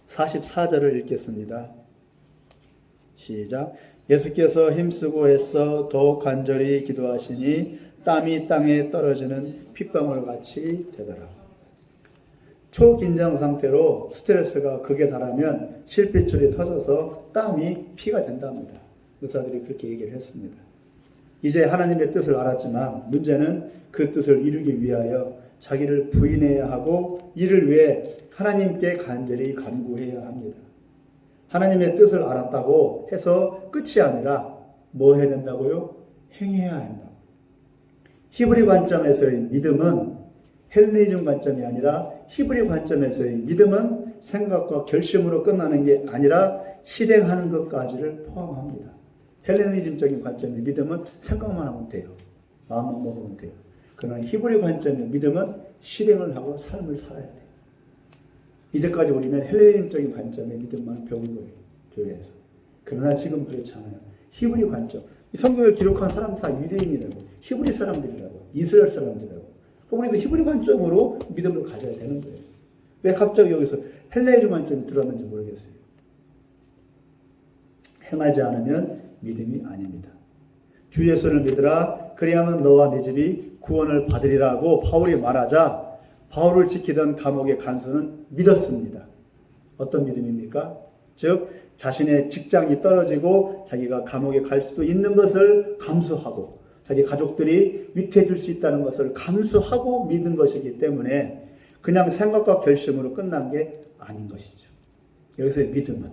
[SPEAKER 2] 44절을 읽겠습니다. 시작. 예수께서 힘쓰고 애써 더욱 간절히 기도하시니 땀이 땅에 떨어지는 핏방울 같이 되더라. 초긴장 상태로 스트레스가 극에 달하면 실핏줄이 터져서 땀이 피가 된답니다. 의사들이 그렇게 얘기를 했습니다. 이제 하나님의 뜻을 알았지만 문제는 그 뜻을 이루기 위하여 자기를 부인해야 하고 이를 위해 하나님께 간절히 간구해야 합니다. 하나님의 뜻을 알았다고 해서 끝이 아니라 뭐 해야 된다고요? 행해야 한다. 히브리 관점에서의 믿음은 헬레니즘 관점이 아니라 히브리 관점에서의 믿음은 생각과 결심으로 끝나는 게 아니라 실행하는 것까지를 포함합니다. 헬레니즘적인 관점의 믿음은 생각만 하면 돼요. 마음만 먹으면 돼요. 그러나 히브리 관점의 믿음은 실행을 하고 삶을 살아야 돼요. 이제까지 우리는 헬레니즘적인 관점의 믿음만 배운 거예요. 교회에서. 그러나 지금 그렇지 않아요. 히브리 관점. 이 성경을 기록한 사람들 다 유대인이라고. 히브리 사람들이라고. 이스라엘 사람들이라고. 우리도 히브리 관점으로 믿음을 가져야 되는 거예요. 왜 갑자기 여기서 헬레니즘 관점이 들어왔는지 모르겠어요. 행하지 않으면 믿음이 아닙니다. 주 예수를 믿으라. 그리하면 너와 네 집이 구원을 받으리라고 바울이 말하자 바울을 지키던 감옥의 간수는 믿었습니다. 어떤 믿음입니까? 즉 자신의 직장이 떨어지고 자기가 감옥에 갈 수도 있는 것을 감수하고 자기 가족들이 위태해질 수 있다는 것을 감수하고 믿는 것이기 때문에 그냥 생각과 결심으로 끝난 게 아닌 것이죠. 여기서의 믿음은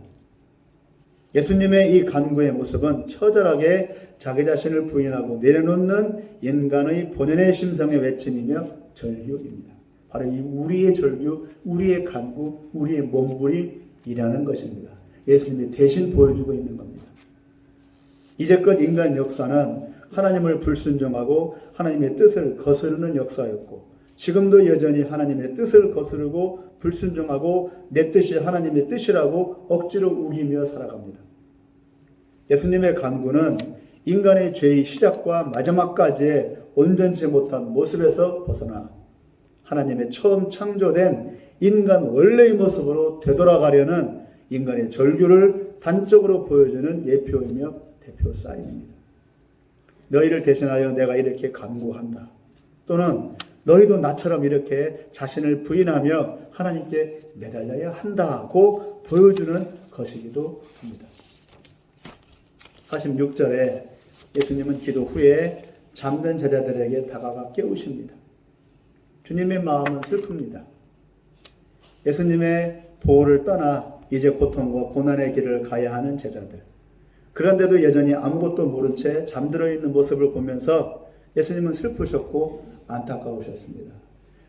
[SPEAKER 2] 예수님의 이 간구의 모습은 처절하게 자기 자신을 부인하고 내려놓는 인간의 본연의 심성의 외침이며 절규입니다. 바로 이 우리의 절규, 우리의 간구, 우리의 몸부림이라는 것입니다. 예수님이 대신 보여주고 있는 겁니다. 이제껏 인간 역사는 하나님을 불순종하고 하나님의 뜻을 거스르는 역사였고 지금도 여전히 하나님의 뜻을 거스르고 불순종하고 내 뜻이 하나님의 뜻이라고 억지로 우기며 살아갑니다. 예수님의 간구는 인간의 죄의 시작과 마지막까지의 온전치 못한 모습에서 벗어나 하나님의 처음 창조된 인간 원래의 모습으로 되돌아가려는 인간의 절규를 단적으로 보여주는 예표이며 대표 사인입니다. 너희를 대신하여 내가 이렇게 간구한다. 또는 너희도 나처럼 이렇게 자신을 부인하며 하나님께 매달려야 한다고 보여주는 것이기도 합니다. 46절에 예수님은 기도 후에 잠든 제자들에게 다가가 깨우십니다. 주님의 마음은 슬픕니다. 예수님의 보호를 떠나 이제 고통과 고난의 길을 가야 하는 제자들. 그런데도 여전히 아무것도 모른 채 잠들어 있는 모습을 보면서 예수님은 슬프셨고 안타까우셨습니다.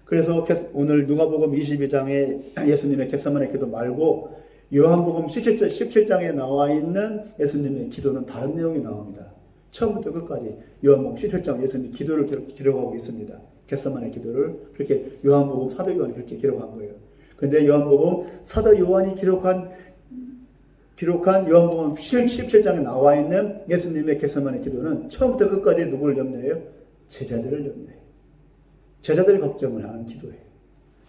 [SPEAKER 2] 그래서 오늘 누가복음 22장에 예수님의 겟세마네 기도 말고 요한복음 17장에 나와 있는 예수님의 기도는 다른 내용이 나옵니다. 처음부터 끝까지 요한복음 17장 예수님이 기도를 기록하고 있습니다. 겟세마네 기도를 그렇게 요한복음 사도 요한이 그렇게 기록한 거예요. 그런데 요한복음 사도 요한이 기록한 요한복음 17장에 나와 있는 예수님의 겟세마네 기도는 처음부터 끝까지 누구를 염려해요? 제자들을 염려해요. 제자들 걱정을 하는 기도예요.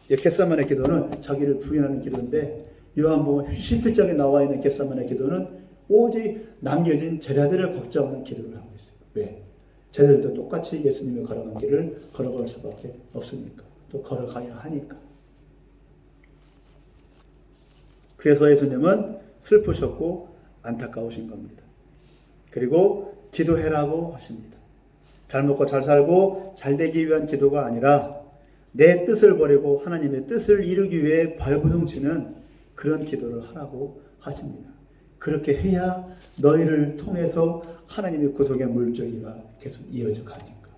[SPEAKER 2] 겟세마네 기도는 자기를 부인하는 기도인데 요한복음 17장에 나와 있는 겟세마네 기도는 오직 남겨진 제자들을 걱정하는 기도를 하고 있어요. 왜? 제자들도 똑같이 예수님이 걸어간 길을 걸어갈 수밖에 없으니까. 또 걸어가야 하니까. 그래서 예수님은 슬프셨고 안타까우신 겁니다. 그리고 기도해라고 하십니다. 잘 먹고 잘 살고 잘 되기 위한 기도가 아니라 내 뜻을 버리고 하나님의 뜻을 이루기 위해 발버둥치는 그런 기도를 하라고 하십니다. 그렇게 해야 너희를 통해서 하나님의 구속의 물줄기가 계속 이어져 가니까.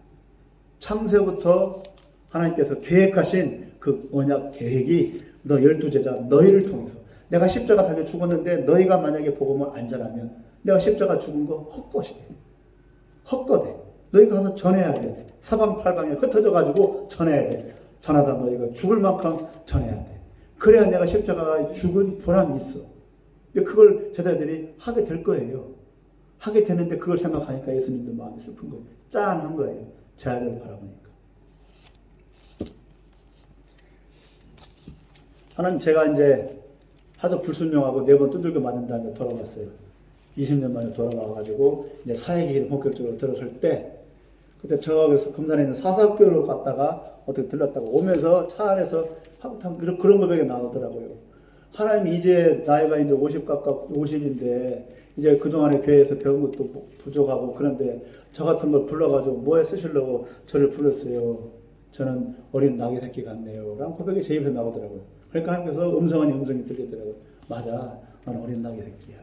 [SPEAKER 2] 창세부터 하나님께서 계획하신 그 언약 계획이 너 12제자 너희를 통해서 내가 십자가 달려 죽었는데 너희가 만약에 복음을 안 전하면 내가 십자가 죽은 거 헛것이 돼. 헛거돼. 너희가 가서 전해야 돼. 사방팔방에 흩어져 가지고 전해야 돼. 전하다 너희가 죽을 만큼 전해야 돼. 그래야 내가 십자가에 죽은 보람이 있어. 근데 그걸 제자들이 하게 될 거예요. 하게 되는데 그걸 생각하니까 예수님도 마음이 슬픈 거예요. 짠한 거예요. 제자들을 바라보니까. 하나님 제가 이제 하도 불순종하고 4번 두들겨 맞은 다음에 돌아왔어요. 20년 만에 돌아와가지고 이제 사회기를 본격적으로 들었을 때 그때 저기서 금산에 있는 사사학교로 갔다가 어떻게 들렀다가 오면서 차 안에서 그런 고백이 나오더라고요. 하나님이 이제 나이가 이제 50인데 이제 그동안에 교회에서 배운 것도 부족하고 그런데 저 같은 걸 불러가지고 뭐에 쓰시려고 저를 불렀어요. 저는 어린 나귀 새끼 같네요. 라는 고백이 제 입에서 나오더라고요. 그러니까 하나님께서 음성 아닌 음성이 들리더라고요. 맞아. 나는 어린 나귀 새끼야.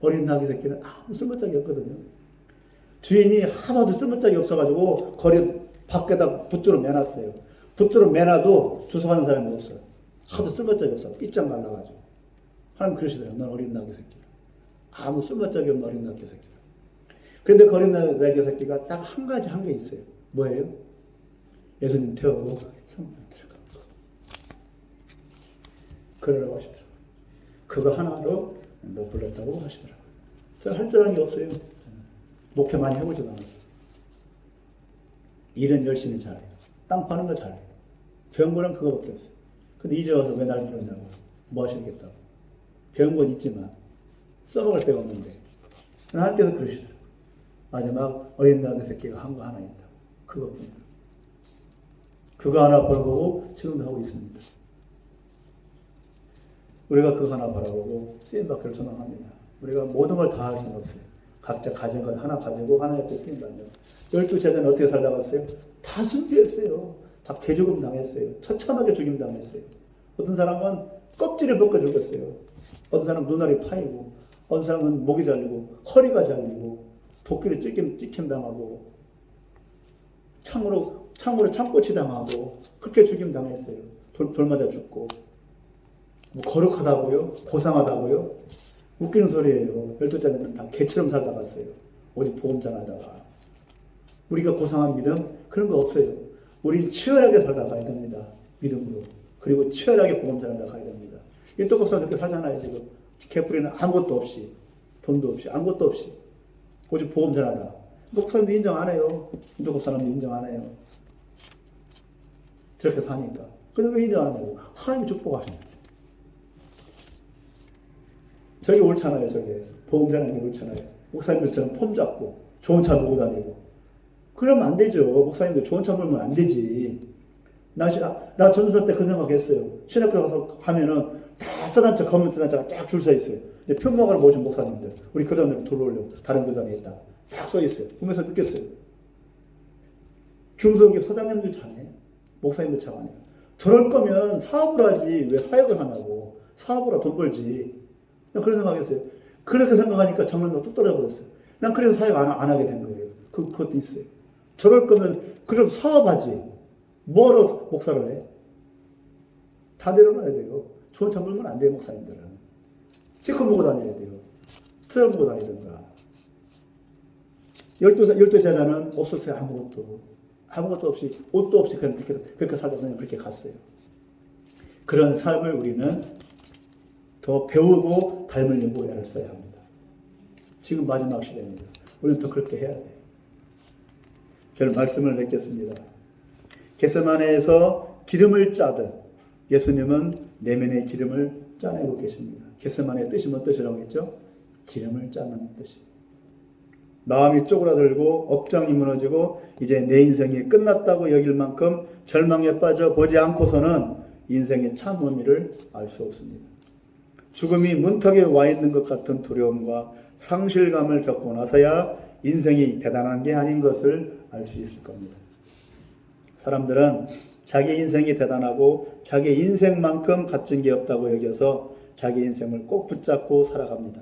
[SPEAKER 2] 어린 나귀 새끼는 아무 쓸모짝이 없거든요. 주인이 하나도 쓸모짝이 없어가지고 거리 밖에다 붙들어 매놨어요. 붙들어 매놔도 주워가는 사람이 없어요. 하도 쓸모짝이 없어. 삐짝 말라가지고. 하나님 그러시더라고요. 넌 어린 나귀 새끼야. 아무 쓸모짝이 없는 어린 나귀 새끼야. 그런데 그 어린 나귀 새끼가 딱 한 개 있어요. 뭐예요? 예수님 태우고 성만 들어간 거. 그러라고 하시더라고요. 그거 하나로 너 불렀다고 하시더라고요. 저는 할 줄 아는 게 없어요. 목회 많이 해보지도 않았어요. 일은 열심히 잘해요. 땅 파는 거 잘해요. 배운 거는 그거밖에 없어요. 근데 이제 와서 왜 날 부르냐고. 뭐 하시겠다고. 배운 건 있지만 써먹을 데가 없는데. 하나님께서 그러시더라고요. 마지막 어린 나귀 새끼가 한 거 하나 있다. 그것뿐이야. 그거 하나 바라보고 지금도 하고 있습니다. 우리가 그거 하나 바라보고 쓰임받기를 소망합니다. 우리가 모든 걸 다 할 수는 없어요. 각자 가진 것 하나 가지고 하나님 앞에 쓰임받는 12제자는 어떻게 살다 갔어요? 다 순교했어요. 다 개죽음 당했어요. 처참하게 죽임 당했어요. 어떤 사람은 껍질을 벗겨 죽었어요. 어떤 사람은 눈알이 파이고 어떤 사람은 목이 잘리고 허리가 잘리고 도끼로 찍힘 당하고 창으로 창고치 당하고 그렇게 죽임 당했어요. 돌 맞아 죽고 뭐 거룩하다고요? 고상하다고요? 웃기는 소리예요. 12자들은 다 개처럼 살다 갔어요. 오직 복음 전하다가. 우리가 고상한 믿음? 그런 거 없어요. 우린 치열하게 살다 가야 됩니다. 믿음으로. 그리고 치열하게 복음 전하다 가야 됩니다. 인도국사 이렇게 살잖아요. 지금 개풀이는 아무것도 없이 돈도 없이 아무것도 없이 오직 복음 전하다. 목사님도 인정 안 해요. 인도국사람도 인정 안 해요. 저렇게 사니까. 근데 왜 인정 안 하냐고. 하나님이 축복하십니다. 저게 옳잖아요. 저게 보험 되는 게 옳잖아요. 목사님들처럼 폼 잡고 좋은 차 몰고 다니고 그러면 안 되죠. 목사님들 좋은 차 몰면 안 되지. 나 전도사 때 그 생각했어요. 신학교 가서 하면은 다 세단차 검은 세단차가 쫙 줄 서 있어요. 근데 평강을 모신 목사님들 우리 교단으로 들어오려고 다른 교단에 있다. 딱 써 있어요. 보면서 느꼈어요. 중소기업 사장님들 잘해. 목사님들 잘하네. 저럴 거면 사업을 하지 왜 사역을 하냐고. 사업으로 돈 벌지. 그런 생각했어요. 그렇게 생각하니까 정말 뚝 떨어져버렸어요. 난 그래서 사역 안 하게 된 거예요. 그것도 있어요. 저럴 거면 그럼 사업하지. 뭐로 목사를 해? 다 내려놔야 돼요. 좋은 차 몰면 안 돼요, 목사님들은. 티켓 보고 다녀야 돼요. 트럭 보고 다니든가. 12 제자는 없었어요, 아무것도. 아무것도 없이, 옷도 없이 그렇게 살다 그냥 그렇게 갔어요. 그런 삶을 우리는 더 배우고 닮으려고 애를 써야 합니다. 지금 마지막 시대입니다. 우리는 더 그렇게 해야 돼요. 결국 말씀을 맺겠습니다. 겟세마네에서 기름을 짜듯 예수님은 내면의 기름을 짜내고 계십니다. 겟세마네의 뜻이 뭔 뜻이라고 했죠? 기름을 짜는 뜻입니다. 마음이 쪼그라들고 억장이 무너지고 이제 내 인생이 끝났다고 여길 만큼 절망에 빠져 보지 않고서는 인생의 참 의미를 알 수 없습니다. 죽음이 문턱에 와 있는 것 같은 두려움과 상실감을 겪고 나서야 인생이 대단한 게 아닌 것을 알 수 있을 겁니다. 사람들은 자기 인생이 대단하고 자기 인생만큼 값진 게 없다고 여겨서 자기 인생을 꼭 붙잡고 살아갑니다.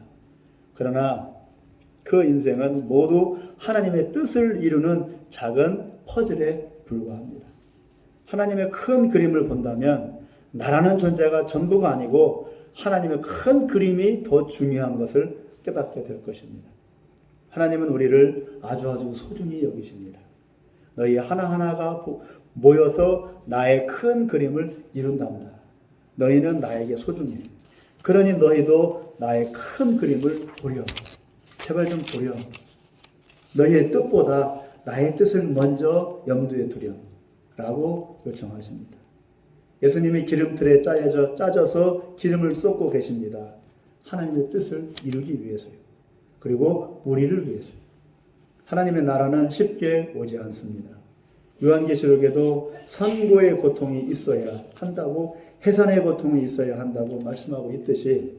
[SPEAKER 2] 그러나 그 인생은 모두 하나님의 뜻을 이루는 작은 퍼즐에 불과합니다. 하나님의 큰 그림을 본다면 나라는 존재가 전부가 아니고 하나님의 큰 그림이 더 중요한 것을 깨닫게 될 것입니다. 하나님은 우리를 아주 소중히 여기십니다. 너희 하나하나가 모여서 나의 큰 그림을 이룬답니다. 너희는 나에게 소중해. 그러니 너희도 나의 큰 그림을 보려. 제발 좀 보려. 너희의 뜻보다 나의 뜻을 먼저 염두에 두려. 라고 요청하십니다. 예수님이 기름틀에 짜져서 기름을 쏟고 계십니다. 하나님의 뜻을 이루기 위해서요. 그리고 우리를 위해서요. 하나님의 나라는 쉽게 오지 않습니다. 요한계시록에도 산고의 고통이 있어야 한다고, 해산의 고통이 있어야 한다고 말씀하고 있듯이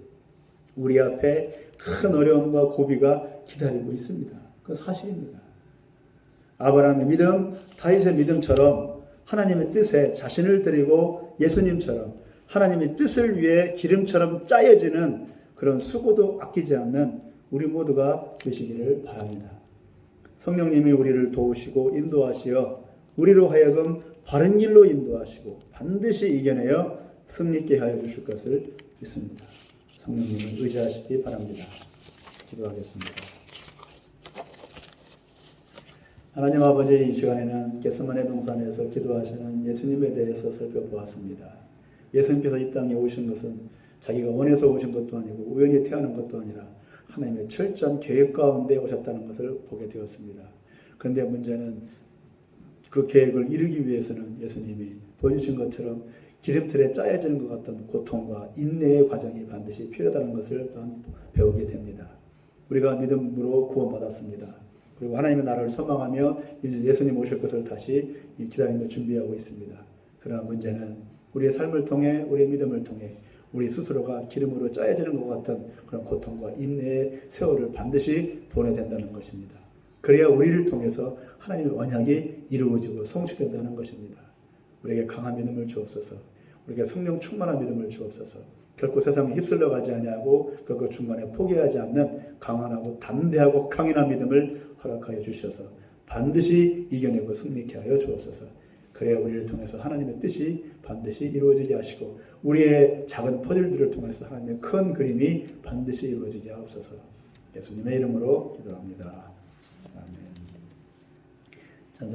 [SPEAKER 2] 우리 앞에 큰 어려움과 고비가 기다리고 있습니다. 그건 사실입니다. 아브라함의 믿음, 다윗의 믿음처럼 하나님의 뜻에 자신을 드리고 예수님처럼 하나님의 뜻을 위해 기름처럼 짜여지는 그런 수고도 아끼지 않는 우리 모두가 되시기를 바랍니다. 성령님이 우리를 도우시고 인도하시어 우리로 하여금 바른 길로 인도하시고 반드시 이겨내어 승리케 하여 주실 것을 믿습니다. 성령님을 의지하시기 바랍니다. 기도하겠습니다. 하나님 아버지, 이 시간에는 겟세마네 동산에서 기도하시는 예수님에 대해서 살펴보았습니다. 예수님께서 이 땅에 오신 것은 자기가 원해서 오신 것도 아니고 우연히 태어난 것도 아니라 하나님의 철저한 계획 가운데 오셨다는 것을 보게 되었습니다. 그런데 문제는 그 계획을 이루기 위해서는 예수님이 보여주신 것처럼 기름틀에 짜여지는 것 같은 고통과 인내의 과정이 반드시 필요하다는 것을 또한 배우게 됩니다. 우리가 믿음으로 구원받았습니다. 그리고 하나님의 나라를 소망하며 이제 예수님 오실 것을 다시 기다리며 준비하고 있습니다. 그러나 문제는 우리의 삶을 통해, 우리의 믿음을 통해 우리 스스로가 기름으로 짜여지는 것 같은 그런 고통과 인내의 세월을 반드시 보내야 된다는 것입니다. 그래야 우리를 통해서 하나님의 언약이 이루어지고 성취된다는 것입니다. 우리에게 강한 믿음을 주옵소서. 우리에게 성령 충만한 믿음을 주옵소서. 결코 세상에 휩쓸려 가지 아니하고 결코 중간에 포기하지 않는 강한하고 담대하고 강인한 믿음을 허락하여 주셔서 반드시 이겨내고 승리케 하여 주옵소서. 그래야 우리를 통해서 하나님의 뜻이 반드시 이루어지게 하시고 우리의 작은 퍼즐들을 통해서 하나님의 큰 그림이 반드시 이루어지게 하옵소서. 예수님의 이름으로 기도합니다. 아멘.